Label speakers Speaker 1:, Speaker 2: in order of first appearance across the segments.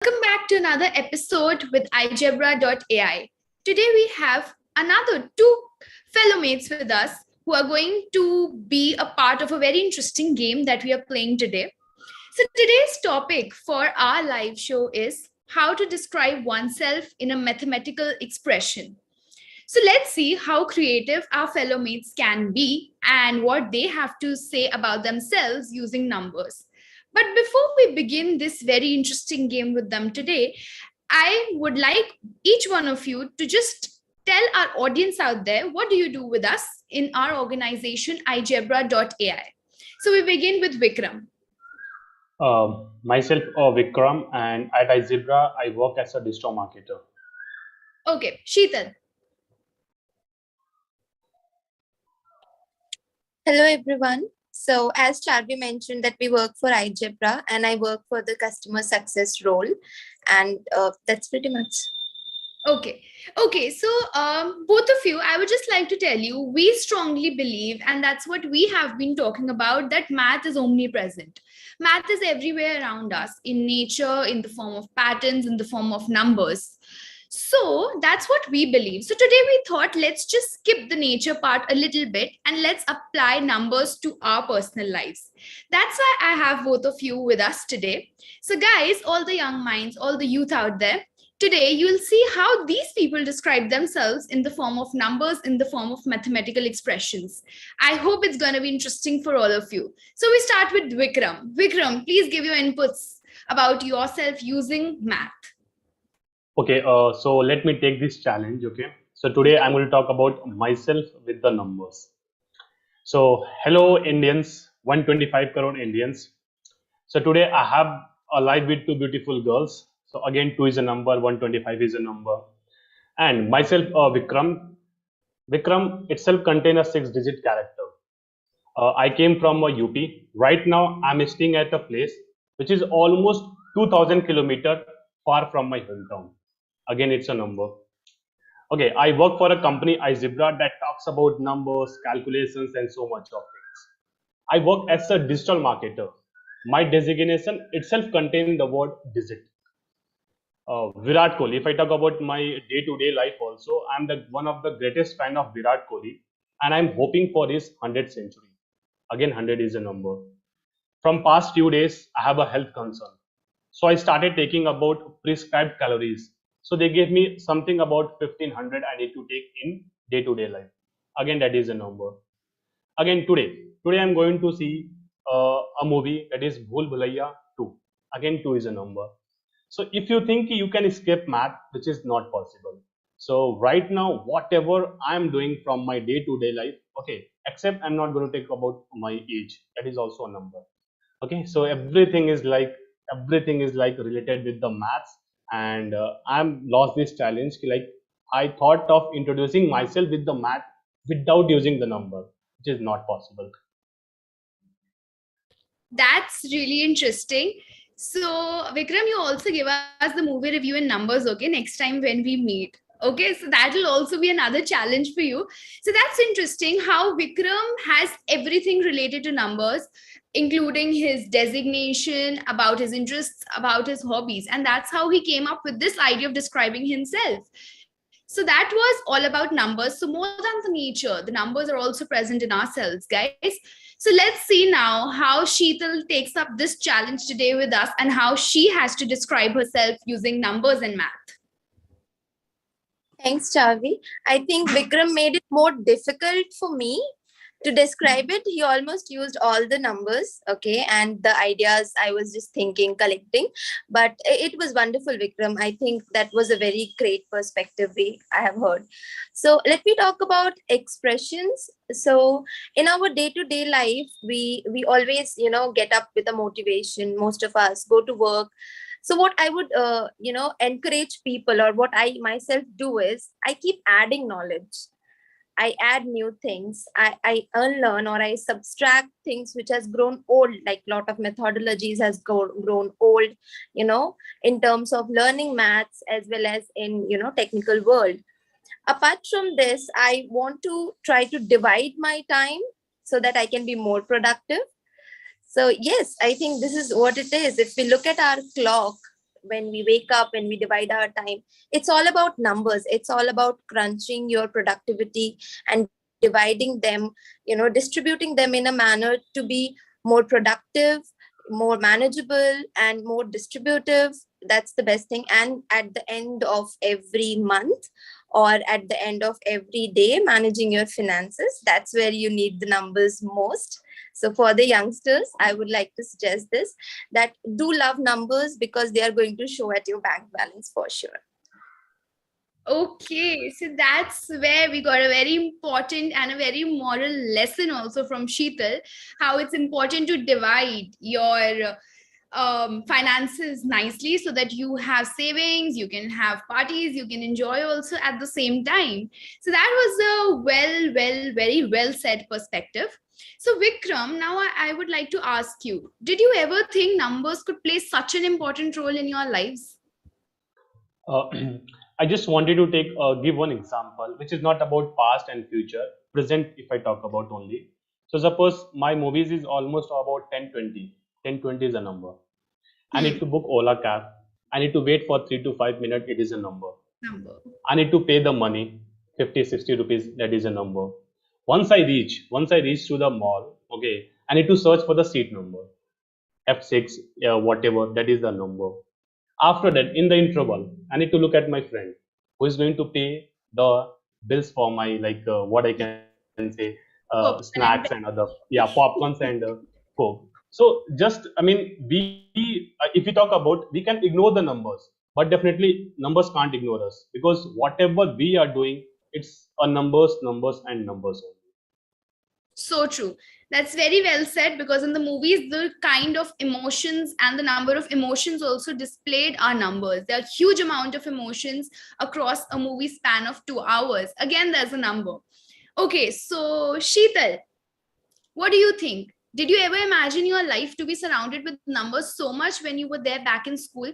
Speaker 1: Welcome back to another episode with igebra.ai. Today we have another two fellow mates with us who are going to be a part of a very interesting game that we are playing today. So today's topic for our live show is how to describe oneself in a mathematical expression. So let's see how creative our fellow mates can be and what they have to say about themselves using numbers. But before we begin this very interesting game with them today, I would like each one of you to just tell our audience out there what do you do with us in our organization igebra.ai. So we begin with Vikram.
Speaker 2: Myself, Vikram, and at iZebra, I work as a digital marketer.
Speaker 1: Okay, Sheetal.
Speaker 3: Hello, everyone. So, as Charvi mentioned, that we work for igebra, and I work for the customer success role, and that's pretty much.
Speaker 1: Okay. So, both of you, I would just like to tell you, we strongly believe, and that's what we have been talking about, that math is omnipresent. Math is everywhere around us in nature, in the form of patterns, in the form of numbers. So, that's what we believe. So, today we thought let's just skip the nature part a little bit and let's apply numbers to our personal lives. That's why I have both of you with us today. So, guys, all the young minds, all the youth out there, today, you will see how these people describe themselves in the form of numbers, in the form of mathematical expressions. I hope it's going to be interesting for all of you. So we start with Vikram. Vikram, please give your inputs about yourself using math.
Speaker 2: Okay, so let me take this challenge. Okay, so today I'm going to talk about myself with the numbers. So, hello, Indians, 125 crore Indians. So, today I have a live with two beautiful girls. So, again, 2 is a number, 125 is a number. And myself, Vikram. Vikram itself contains a 6-digit character. I came from a UP. Right now, I'm staying at a place which is almost 2000 kilometer far from my hometown. Again, it's a number. Okay, I work for a company, iZebra, that talks about numbers, calculations, and so much of things. I work as a digital marketer. My designation itself contains the word digit. Virat Kohli. If I talk about my day-to-day life, also, I'm the one of the greatest fan of Virat Kohli, and I'm hoping for his 100th century. Again, 100 is a number. From past few days, I have a health concern, so I started taking about prescribed calories. So they gave me something about 1500 I need to take in day-to-day life. Again, that is a number. Again, today I'm going to see a movie that is Bhul Bhulaiya 2. Again, 2 is a number. So if you think you can escape math, which is not possible. So right now, whatever I'm doing from my day-to-day life, okay, except I'm not going to take about my age. That is also a number. Okay, so everything is like related with the maths, and I'm lost this challenge. Like I thought of introducing myself with the math without using the number, which is not possible.
Speaker 1: That's really interesting. So, Vikram, you also give us the movie review in numbers, okay, next time when we meet. Okay, so that will also be another challenge for you. So that's interesting how Vikram has everything related to numbers, including his designation, about his interests, about his hobbies. And that's how he came up with this idea of describing himself. So that was all about numbers. So more than the nature, the numbers are also present in ourselves, guys. So let's see now how Sheetal takes up this challenge today with us and how she has to describe herself using numbers and math.
Speaker 3: Thanks, Charvi. I think Vikram made it more difficult for me to describe it. He almost used all the numbers, okay, and the ideas I was just thinking, collecting. But it was wonderful, Vikram. I think that was a very great perspective I have heard. So let me talk about expressions. So in our day-to-day life, we always, get up with a motivation. Most of us go to work. So what I would, encourage people, or what I myself do, is I keep adding knowledge. I add new things. I unlearn, or I subtract things which has grown old, like a lot of methodologies has grown old, in terms of learning maths as well as in, technical world. Apart from this, I want to try to divide my time so that I can be more productive. So yes, I think this is what it is. If we look at our clock, when we wake up, when we divide our time, it's all about numbers. It's all about crunching your productivity and dividing them, distributing them in a manner to be more productive, more manageable, and more distributive. That's the best thing. And at the end of every month, or at the end of every day, managing your finances, that's where you need the numbers most. So for the youngsters, I would like to suggest this, that do love numbers, because they are going to show at your bank balance for sure.
Speaker 1: Okay, so that's where we got a very important and a very moral lesson also from Sheetal, how it's important to divide your finances nicely so that you have savings, you can have parties, you can enjoy also at the same time. So that was a very well said perspective. So Vikram, now I would like to ask you, did you ever think numbers could play such an important role in your lives?
Speaker 2: Uh, I just wanted to give one example, which is not about past and future, present if I talk about only. So suppose my movies is almost about 10:20. 10:20 is a number. I need
Speaker 1: Hmm.
Speaker 2: to book Ola cab. I need to wait for 3 to 5 minutes. It is a number.
Speaker 1: Number.
Speaker 2: I need to pay the money, 50, 60 rupees. That is a number. Once I reach to the mall, okay, I need to search for the seat number. F6, yeah, whatever, that is the number. After that, in the interval, I need to look at my friend who is going to pay the bills for my, like, what I can say, snacks and
Speaker 1: Popcorn
Speaker 2: other,
Speaker 1: and
Speaker 2: yeah, popcorns and coke. So just, I mean, if we talk about, we can ignore the numbers, but definitely numbers can't ignore us, because whatever we are doing, it's a numbers and numbers only.
Speaker 1: so true. That's very well said, because in the movies, the kind of emotions and the number of emotions also displayed are numbers. There are huge amount of emotions across a movie span of 2 hours. Again, there's a number. Okay, so Sheetal, what do you think? Did you ever imagine your life to be surrounded with numbers so much when you were there back in school?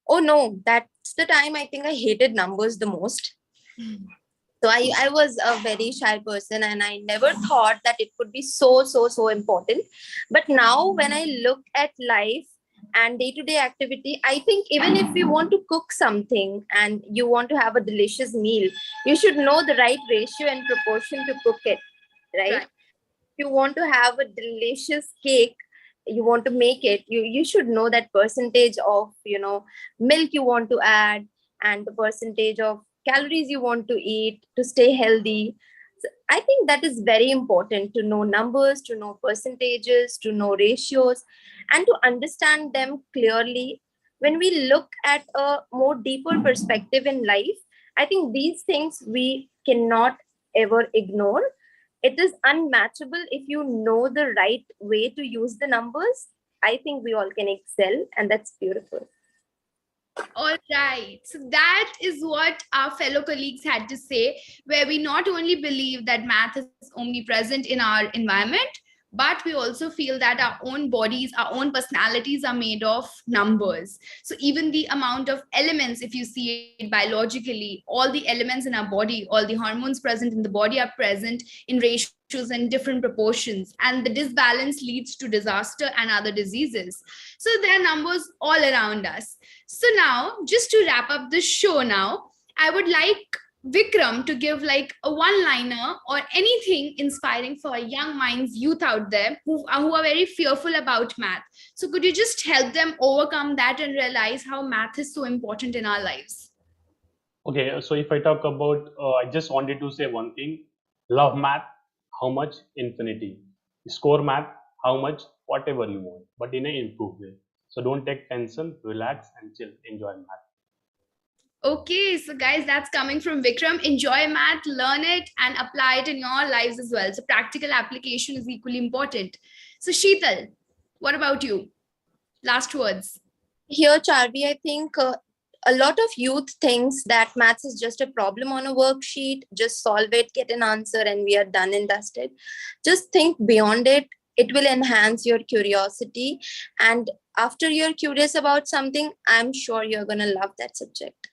Speaker 3: Oh no, that's the time I think I hated numbers the most. So I was a very shy person, and I never thought that it could be so important. But now when I look at life and day-to-day activity, I think even if you want to cook something and you want to have a delicious meal, you should know the right ratio and proportion to cook it, right?
Speaker 1: Right.
Speaker 3: You want to have a delicious cake, you want to make it, you should know that percentage of milk you want to add, and the percentage of calories you want to eat to stay healthy. So I think that is very important, to know numbers, to know percentages, to know ratios, and to understand them clearly. When we look at a more deeper perspective in life, I think these things we cannot ever ignore. It is unmatchable if you know the right way to use the numbers. I think we all can excel, and that's beautiful.
Speaker 1: All right. So that is what our fellow colleagues had to say, where we not only believe that math is omnipresent in our environment, but we also feel that our own bodies, our own personalities are made of numbers. So even the amount of elements, if you see it biologically, all the elements in our body, all the hormones present in the body are present in ratios and different proportions. And the disbalance leads to disaster and other diseases. So there are numbers all around us. So now, just to wrap up the show now, I would like Vikram to give like a one-liner or anything inspiring for young minds, youth out there who are very fearful about math. So could you just help them overcome that and realize how math is so important in our lives?
Speaker 2: Okay, so if I talk about, I just wanted to say one thing: love math, how much? Infinity. Score math, how much? Whatever you want, but in an improved way. So don't take tension, relax and chill, enjoy math.
Speaker 1: Okay, so guys, that's coming from Vikram. Enjoy math, learn it, and apply it in your lives as well. So practical application is equally important. So Sheetal, what about you? Last words.
Speaker 3: Here, Charvi, I think a lot of youth thinks that maths is just a problem on a worksheet. Just solve it, get an answer, and we are done and dusted. Just think beyond it. It will enhance your curiosity. And after you're curious about something, I'm sure you're going to love that subject.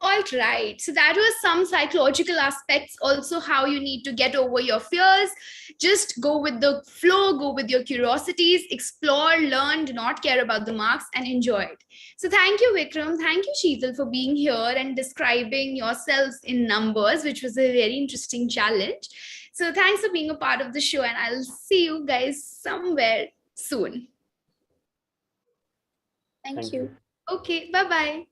Speaker 1: All right. So that was some psychological aspects, also how you need to get over your fears. Just go with the flow, go with your curiosities, explore, learn, do not care about the marks, and enjoy it. So thank you, Vikram. Thank you, Sheetal, for being here and describing yourselves in numbers, which was a very interesting challenge. So thanks for being a part of the show, and I'll see you guys somewhere soon.
Speaker 3: Thank
Speaker 2: Thank
Speaker 3: you.
Speaker 2: you.
Speaker 1: Okay, bye bye.